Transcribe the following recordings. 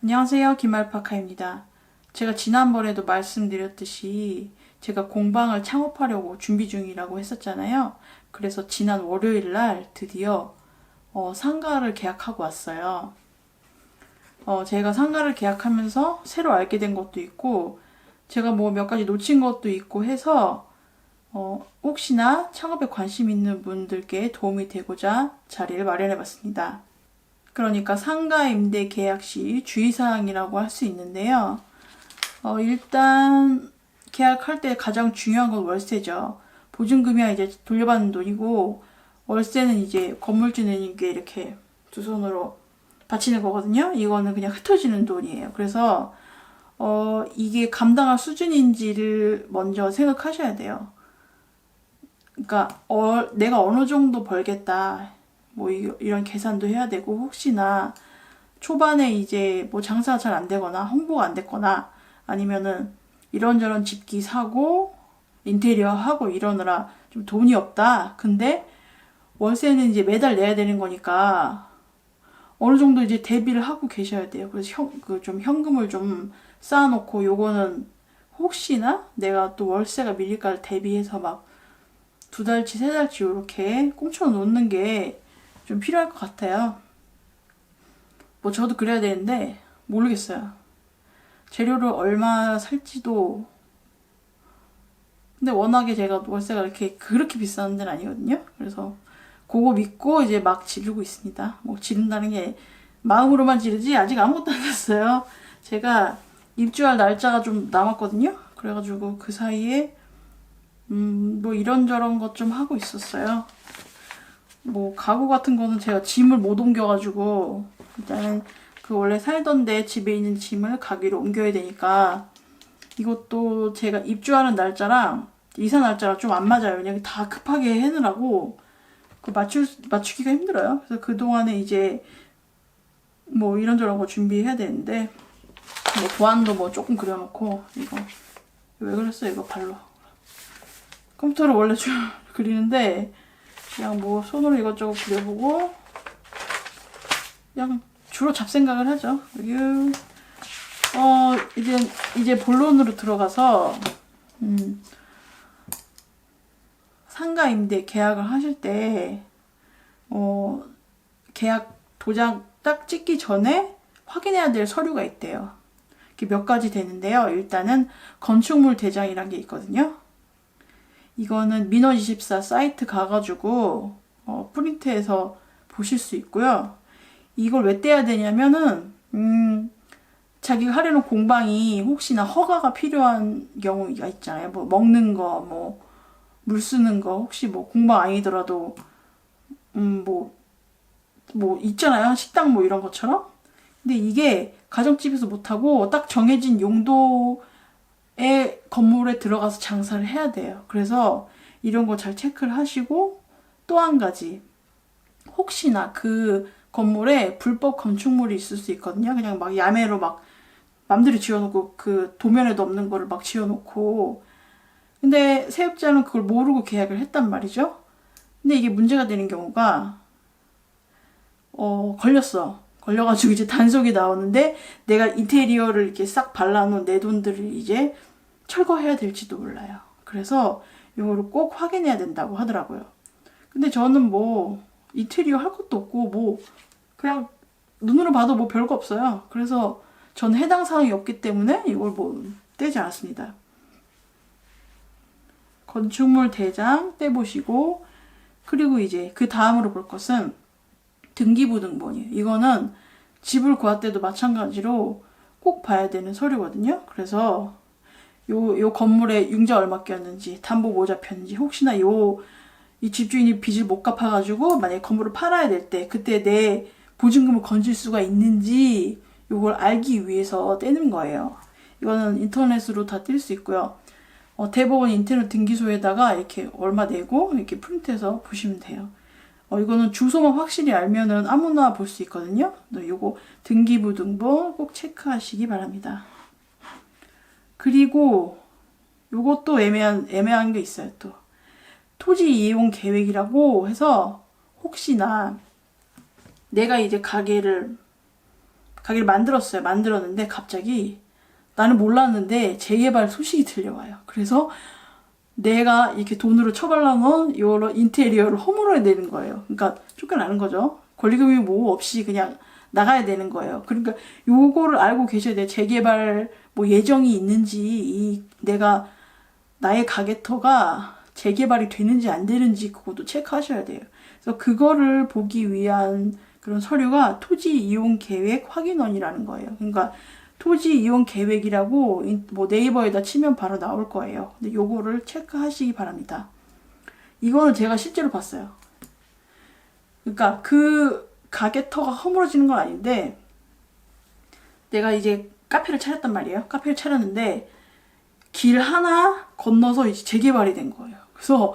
안녕하세요. 김알파카입니다. 제가 지난번에도 말씀드렸듯이 제가 공방을 창업하려고 준비 중이라고 했었잖아요. 그래서 지난 월요일 날 드디어 상가를 계약하고 왔어요. 제가 상가를 계약하면서 새로 알게 된 것도 있고 제가 뭐 몇 가지 놓친 것도 있고 해서 혹시나 창업에 관심 있는 분들께 도움이 되고자 자리를 마련해 봤습니다. 그러니까 상가 임대 계약 시 주의사항이라고 할 수 있는데요. 일단 계약할 때 가장 중요한 건 월세죠. 보증금이야 이제 돌려받는 돈이고 월세는 이제 건물주님께 이렇게 두 손으로 바치는 거거든요. 이거는 그냥 흩어지는 돈이에요. 그래서 이게 감당할 수준인지를 먼저 생각하셔야 돼요. 그러니까 내가 어느 정도 벌겠다. 뭐 이런 계산도 해야 되고 혹시나 초반에 이제 뭐 장사가 잘 안 되거나 홍보가 안 됐거나 아니면은 이런저런 집기 사고 인테리어 하고 이러느라 좀 돈이 없다. 근데 월세는 이제 매달 내야 되는 거니까 어느 정도 이제 대비를 하고 계셔야 돼요. 그래서 좀 현금을 좀 쌓아놓고 요거는 혹시나 내가 또 월세가 밀릴까 대비해서 막 두 달치 세 달치 이렇게 꽁쳐 놓는 게 좀 필요할 것 같아요. 뭐 저도 그래야 되는데 모르겠어요. 재료를 얼마 살지도. 근데 워낙에 제가 월세가 이렇게 그렇게 비싼 데는 아니거든요. 그래서 그거 믿고 이제 막 지르고 있습니다. 뭐 지른다는 게 마음으로만 지르지 아직 아무것도 안 했어요. 제가 입주할 날짜가 좀 남았거든요. 그래가지고 그 사이에 뭐 이런저런 것 좀 하고 있었어요. 뭐 가구 같은 거는 제가 짐을 못 옮겨가지고 일단은 그 원래 살던 데 집에 있는 짐을 가게로 옮겨야 되니까 이것도 제가 입주하는 날짜랑 이사 날짜랑 좀 안 맞아요. 그냥 다 급하게 해느라고 맞추기가 힘들어요. 그래서 그동안에 이제 뭐 이런저런 거 준비해야 되는데 뭐 도안도 뭐 조금 그려놓고 이거 왜 그랬어 이거 발로 컴퓨터로 원래 좀 그리는데 그냥 뭐 손으로 이것저것 그려보고 그냥 주로 잡생각을 하죠. 그리고 이제 본론으로 들어가서 상가 임대 계약을 하실 때 계약 도장 딱 찍기 전에 확인해야 될 서류가 있대요. 이게 몇 가지 되는데요. 일단은 건축물 대장이란 게 있거든요. 이거는 민원24 사이트 가가지고 프린트해서 보실 수 있고요. 이걸 왜 떼야 되냐면은 자기가 하려는 공방이 혹시나 허가가 필요한 경우가 있잖아요. 뭐 먹는 거, 뭐 물 쓰는 거, 혹시 뭐 공방 아니더라도 뭐 있잖아요. 식당 뭐 이런 것처럼. 근데 이게 가정집에서 못하고 딱 정해진 용도 건물에 들어가서 장사를 해야 돼요. 그래서 이런 거 잘 체크를 하시고 또 한 가지 혹시나 그 건물에 불법 건축물이 있을 수 있거든요. 그냥 막 야매로 막 맘대로 지어놓고 그 도면에도 없는 거를 막 지어놓고 근데 세입자는 그걸 모르고 계약을 했단 말이죠. 근데 이게 문제가 되는 경우가 걸려가지고 이제 단속이 나오는데 내가 인테리어를 이렇게 싹 발라놓은 내 돈들을 이제 철거해야 될지도 몰라요. 그래서 이거를 꼭 확인해야 된다고 하더라고요. 근데 저는 뭐 인테리어 할 것도 없고 뭐 그냥 눈으로 봐도 뭐 별거 없어요. 그래서 저는 해당 사항이 없기 때문에 이걸 뭐 떼지 않았습니다. 건축물 대장 떼보시고 그리고 이제 그 다음으로 볼 것은 등기부등본이에요. 이거는 집을 구할 때도 마찬가지로 꼭 봐야 되는 서류거든요. 그래서 요 건물에 융자 얼마 꼈는지, 담보 뭐 잡혔는지, 혹시나 이 집주인이 빚을 못 갚아가지고 만약에 건물을 팔아야 될 때 그때 내 보증금을 건질 수가 있는지 요걸 알기 위해서 떼는 거예요. 이거는 인터넷으로 다 뗄 수 있고요. 대법원 인터넷 등기소에다가 이렇게 얼마 내고 이렇게 프린트해서 보시면 돼요. 이거는 주소만 확실히 알면은 아무나 볼 수 있거든요. 요거 등기부등본 꼭 체크하시기 바랍니다. 그리고 요것도 애매한 게 있어요. 또 토지 이용 계획이라고 해서 혹시나 내가 이제 가게를 가게를 만들었어요. 만들었는데 갑자기 나는 몰랐는데 재개발 소식이 들려와요. 그래서 내가 이렇게 돈으로 처발라놓은 이런 인테리어를 허물어야 되는 거예요. 그러니까 쫓겨나는 거죠. 권리금이 뭐 없이 그냥 나가야 되는 거예요. 그러니까 요거를 알고 계셔야 돼요. 재개발 뭐 예정이 있는지, 내가 나의 가게터가 재개발이 되는지 안 되는지 그것도 체크하셔야 돼요. 그래서 그거를 보기 위한 그런 서류가 토지 이용 계획 확인원이라는 거예요. 그러니까 토지 이용 계획이라고 뭐 네이버에다 치면 바로 나올 거예요. 근데 요거를 체크하시기 바랍니다. 이거는 제가 실제로 봤어요. 그러니까 그 가게터가 허물어지는 건 아닌데, 내가 이제 카페를 차렸단 말이에요. 카페를 차렸는데 길 하나 건너서 이제 재개발이 된 거예요. 그래서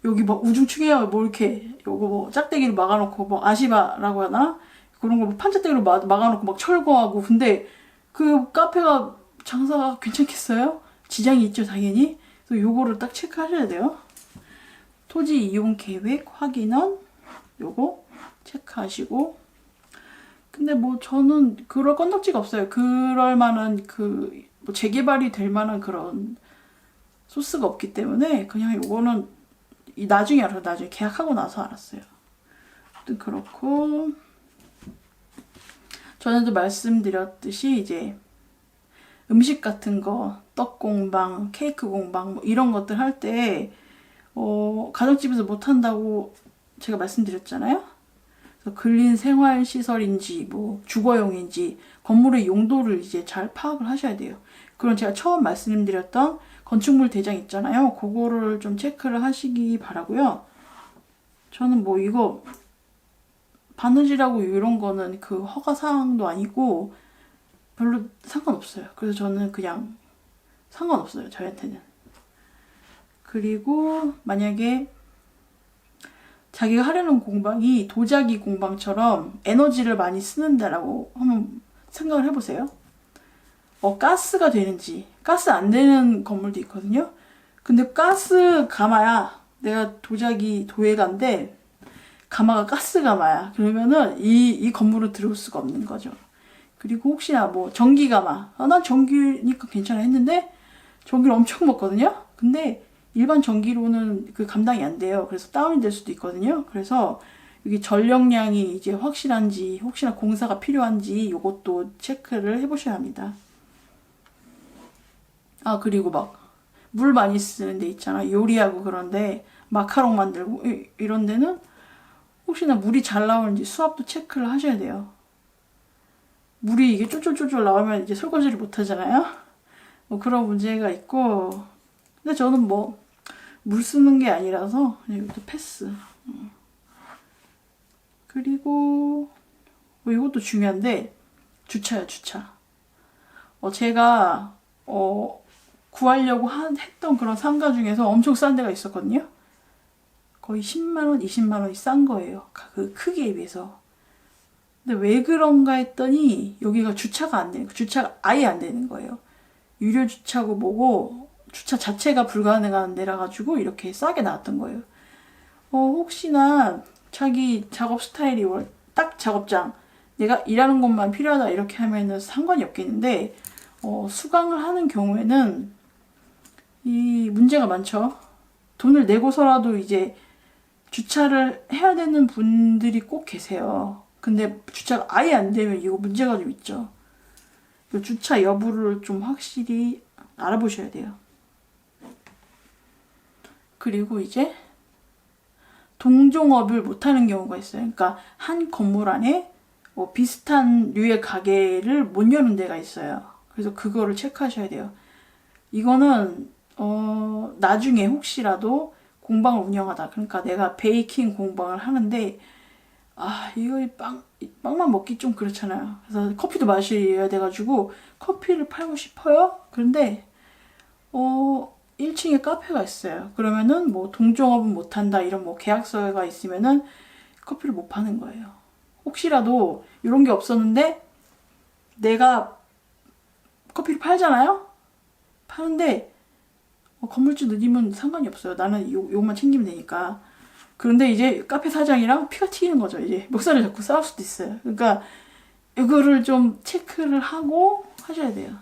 여기 막 우중충해요. 뭐 이렇게 요거 뭐 짝대기를 막아놓고 뭐 아시바라고 하나 그런 걸 뭐 판자대기로 막아놓고 막 철거하고. 근데 그 카페가 장사가 괜찮겠어요? 지장이 있죠, 당연히. 그래서 요거를 딱 체크하셔야 돼요. 토지 이용 계획 확인원 요거 체크하시고. 근데 뭐 저는 그럴 건덕지가 없어요. 그럴 만한 뭐 재개발이 될 만한 그런 소스가 없기 때문에 그냥 요거는 나중에 알아서 나중에 계약하고 나서 알았어요. 아무튼 그렇고, 전에도 말씀드렸듯이 이제 음식 같은 거, 떡 공방, 케이크 공방 뭐 이런 것들 할 때 가정집에서 못 한다고 제가 말씀드렸잖아요. 그래서 근린 생활 시설인지 뭐 주거용인지 건물의 용도를 이제 잘 파악을 하셔야 돼요. 그럼 제가 처음 말씀드렸던 건축물 대장 있잖아요. 그거를 좀 체크를 하시기 바라고요. 저는 뭐 이거 바느질하고 이런 거는 그 허가 사항도 아니고 별로 상관없어요. 그래서 저는 그냥 상관없어요, 저한테는. 그리고 만약에 자기가 하려는 공방이 도자기 공방처럼 에너지를 많이 쓰는다라고 한번 생각을 해보세요. 가스가 되는지, 가스 안 되는 건물도 있거든요. 근데 가스 가마야, 내가 도자기 도예가인데 가마가 가스 가마야. 그러면은 이 건물을 들어올 수가 없는 거죠. 그리고 혹시나 뭐 전기 가마, 난 전기니까 괜찮아 했는데 전기를 엄청 먹거든요. 근데 일반 전기로는 그 감당이 안 돼요. 그래서 다운이 될 수도 있거든요. 그래서 여기 전력량이 이제 확실한지, 혹시나 공사가 필요한지 이것도 체크를 해보셔야 합니다. 그리고 막 물 많이 쓰는 데 있잖아. 요리하고 그런데 마카롱 만들고 이런 데는 혹시나 물이 잘 나오는지 수압도 체크를 하셔야 돼요. 물이 이게 쫄쫄쫄쫄 나오면 이제 설거지를 못 하잖아요. 뭐 그런 문제가 있고. 근데 저는 뭐 물 쓰는 게 아니라서 그냥 이것도 패스. 그리고 뭐 이것도 중요한데, 주차요, 주차. 제가 구하려고 했던 그런 상가 중에서 엄청 싼 데가 있었거든요. 거의 10만원, 20만원이 싼 거예요. 그 크기에 비해서. 근데 왜 그런가 했더니 여기가 주차가 안 되는, 주차가 아예 안 되는 거예요. 유료 주차고 뭐고 주차 자체가 불가능한 데라 가지고 이렇게 싸게 나왔던 거예요. 혹시나 자기 작업 스타일이 딱 작업장, 내가 일하는 곳만 필요하다 이렇게 하면은 상관이 없겠는데, 수강을 하는 경우에는 이 문제가 많죠. 돈을 내고서라도 이제 주차를 해야 되는 분들이 꼭 계세요. 근데 주차가 아예 안 되면 이거 문제가 좀 있죠. 주차 여부를 좀 확실히 알아보셔야 돼요. 그리고 이제 동종업을 못하는 경우가 있어요. 그러니까 한 건물 안에 비슷한 류의 가게를 못 여는 데가 있어요. 그래서 그거를 체크하셔야 돼요. 이거는 나중에 혹시라도 공방을 운영하다, 그러니까 내가 베이킹 공방을 하는데 이거 빵만 먹기 좀 그렇잖아요. 그래서 커피도 마셔야 돼가지고 커피를 팔고 싶어요. 그런데 1층에 카페가 있어요. 그러면은 뭐 동종업은 못한다 이런 뭐 계약서가 있으면은 커피를 못 파는 거예요. 혹시라도 이런 게 없었는데 내가 커피를 팔잖아요. 파는데 건물주 느리면 상관이 없어요. 나는 요것만 챙기면 되니까. 그런데 이제 카페 사장이랑 피가 튀기는 거죠. 이제 멱살을 잡고 싸울 수도 있어요. 그러니까 이거를 좀 체크를 하고 하셔야 돼요.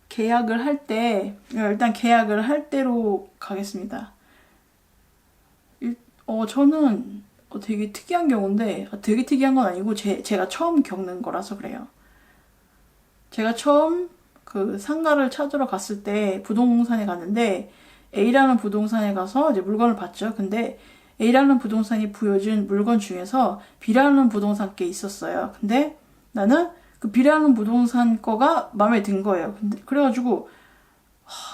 계약을 할 때, 일단 계약을 할 때로 가겠습니다. 저는 되게 특이한 경우인데, 되게 특이한 건 아니고, 제가 처음 겪는 거라서 그래요. 제가 처음 그 상가를 찾으러 갔을 때 부동산에 갔는데, A라는 부동산에 가서 이제 물건을 봤죠. 근데 A라는 부동산이 부여준 물건 중에서 B라는 부동산 게 있었어요. 근데 나는 그 B라는 부동산 거가 마음에 든 거예요. 근데 그래가지고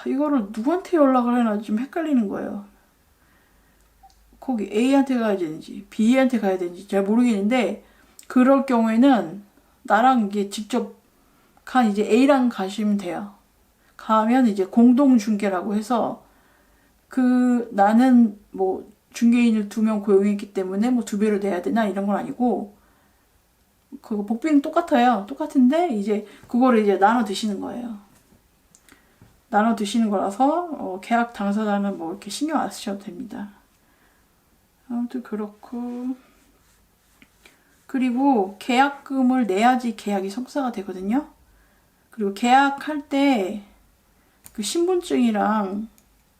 이거를 누구한테 연락을 해나 좀 헷갈리는 거예요. 거기 A한테 가야 되는지 B한테 가야 되는지 잘 모르겠는데 그럴 경우에는 나랑 이게 직접 간 이제 A랑 가시면 돼요. 가면 이제 공동 중개라고 해서 나는 뭐 중개인을 2명 고용했기 때문에 뭐 2배로 내야 되나 이런 건 아니고 그거 복비는 똑같아요. 똑같은데 이제 그거를 이제 나눠 드시는 거예요. 나눠 드시는 거라서 계약 당사자는 뭐 이렇게 신경 안 쓰셔도 됩니다. 아무튼 그렇고 그리고 계약금을 내야지 계약이 성사가 되거든요. 그리고 계약할 때 그 신분증이랑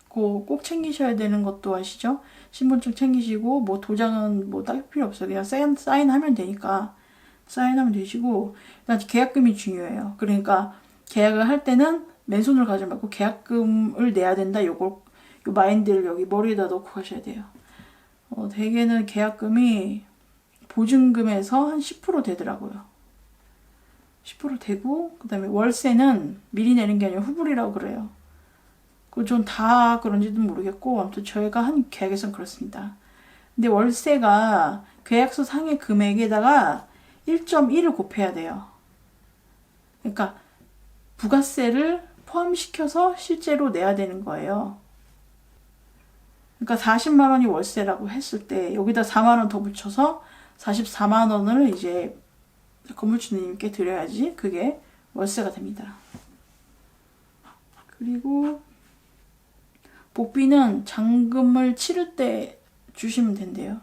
꼭 챙기셔야 되는 것도 아시죠? 신분증 챙기시고 뭐 도장은 뭐 딱 필요 없어요. 그냥 사인하면 되니까 사인하면 되시고 일단 계약금이 중요해요. 그러니까 계약을 할 때는 맨손을 가지 말고 계약금을 내야 된다. 요 마인드를 여기 머리에다 넣고 가셔야 돼요. 대개는 계약금이 보증금에서 한 10% 되더라고요. 10% 되고 그 다음에 월세는 미리 내는 게 아니라 후불이라고 그래요. 전 다 그런지도 모르겠고 아무튼 저희가 한 계약에선 그렇습니다. 근데 월세가 계약서 상의 금액에다가 1.1을 곱해야 돼요. 그러니까 부가세를 포함시켜서 실제로 내야 되는 거예요. 그러니까 40만 원이 월세라고 했을 때 여기다 4만 원 더 붙여서 44만 원을 이제 건물주님께 드려야지 그게 월세가 됩니다. 그리고 복비는 잔금을 치를 때 주시면 된대요.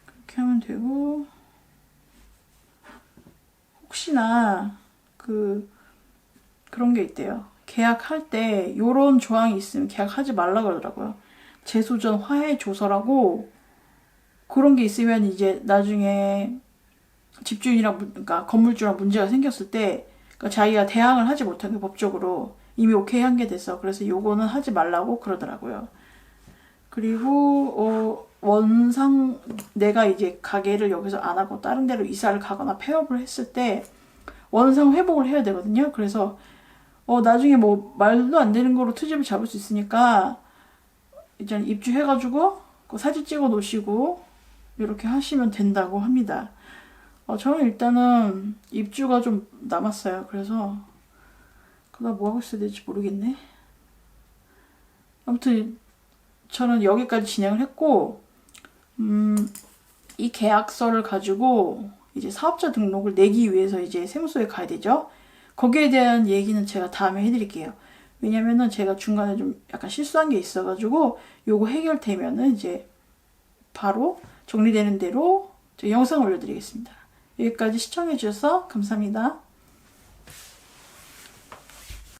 그렇게 하면 되고 혹시나 그런 게 있대요. 계약할 때 요런 조항이 있으면 계약하지 말라고 그러더라고요. 재소전 화해 조서라고 그런 게 있으면 이제 나중에 집주인이랑 그러니까 건물주랑 문제가 생겼을 때 그러니까 자기가 대항을 하지 못한 게 법적으로 이미 오케이 한 게 됐어. 그래서 요거는 하지 말라고 그러더라고요. 그리고 원상 내가 이제 가게를 여기서 안 하고 다른 데로 이사를 가거나 폐업을 했을 때 원상 회복을 해야 되거든요. 그래서 나중에 뭐 말도 안 되는 거로 트집을 잡을 수 있으니까 이제 입주해가지고 사진 찍어 놓으시고 이렇게 하시면 된다고 합니다. 저는 일단은 입주가 좀 남았어요. 그래서 그다음 뭐 하고 있어야 될지 모르겠네. 아무튼 저는 여기까지 진행을 했고 이 계약서를 가지고 이제 사업자 등록을 내기 위해서 이제 세무서에 가야 되죠. 거기에 대한 얘기는 제가 다음에 해드릴게요. 왜냐면은 제가 중간에 좀 약간 실수한 게 있어가지고 요거 해결되면은 이제 바로 정리되는 대로 영상을 올려드리겠습니다. 여기까지 시청해주셔서 감사합니다.